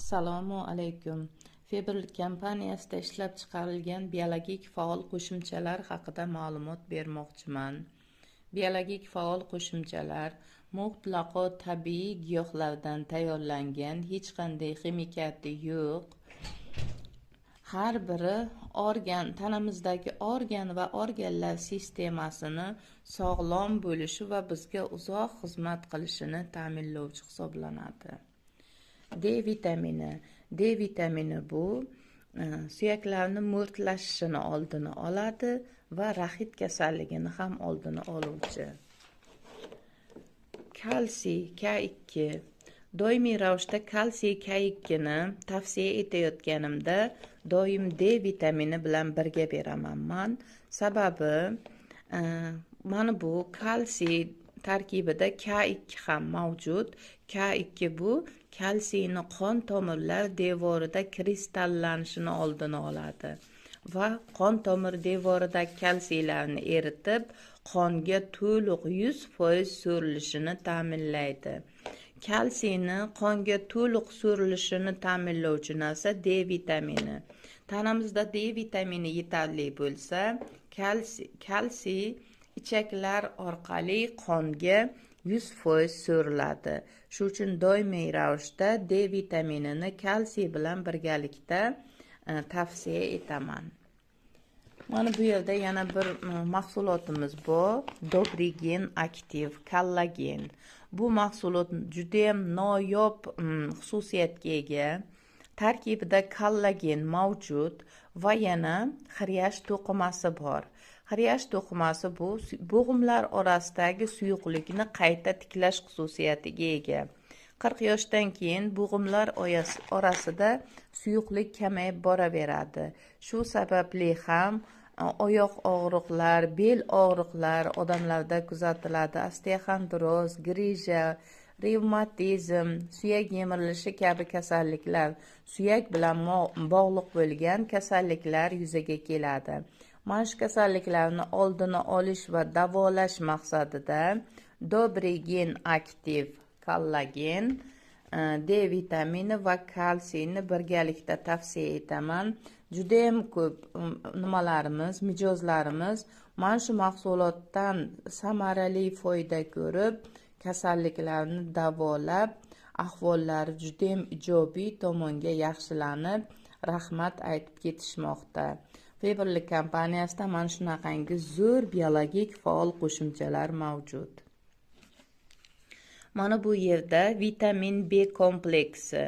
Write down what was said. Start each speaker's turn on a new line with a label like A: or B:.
A: Assalomu alaykum. Febr kompaniyasida ishlab chiqarilgan biologik faol qo'shimchalar haqida ma'lumot bermoqchiman. Biologik faol qo'shimchalar mutlaqo tabiiy giyohlardan tayyorlangan, hech qanday ximikati yo'q. Har biri tanamizdagi organ va organlar sistemasini sog'lom bo'lishi va bizga uzoq xizmat qilishini ta'minlovchi hisoblanadi. D vitamini bu suyaklarni mo'rtlashishini oldini oladi va rahit kasalligini ham oldini oluvchi. Kalsiy K2. Doimiy ravishda kalsiy K2ni tavsiya etayotganimda doim D vitamini bilan birga beraman. Sababi mana bu kalsiy tarkibida K2 ham mavjud. K2 bu kalsiyni qon tomirlar devorida kristallanishini oldini oladi va qon tomir devoridagi kalsiylarni eritib, qonga to'liq 100% so'rilishini ta'minlaydi. Kalsiyni qonga to'liq so'rilishini ta'minlovchi narsa D vitamini. Tanamizda D vitamini yetarli bo'lsa, kalsiy ichaklar orqali qonga 100% so'riladi. Shuning uchun doimiy ravishda D vitaminini kalsiy bilan birgalikda tavsiya etaman. Mana bu yerda yana bir mahsulotimiz bor. Dobrigen aktiv kollagen. Bu mahsulot juda ham noyob xususiyatga ega. Tarkibida kollagen mavjud va yana xiryash to'qimasi bor. Xiryash to'qimasi bu bo'g'imlar orasidagi suyuqlikni qayta tiklash xususiyatiga ega. 40 yoshdan keyin bo'g'imlar orasida suyuqlik kamayib boraveradi. Shu sababli ham oyoq og'riqlar, bel og'riqlar odamlarda kuzatiladi. Osteoxondroz, grija, revmatizm, suyak yemirilishi kabi kasalliklar, suyak bilan bog'liq bo'lgan kasalliklar yuzaga keladi. Mana shu kasalliklarni oldini olish va davolash maqsadida Dobrigen aktiv kollagen, D vitamini va kalsiyni birgalikda tavsiya etaman. Juda ham ko'p mijozlarimiz mana shu mahsulotdan samarali foyda ko'rib, kasalliklarni davolab, ahvollari juda ham ijobiy tomonga yaxshilanib, rahmat aytib ketishmoqda. Febr kompaniyasida mana shunaqangi zo'r biologik faol qo'shimchalar mavjud. Mana bu yerda vitamin B kompleksi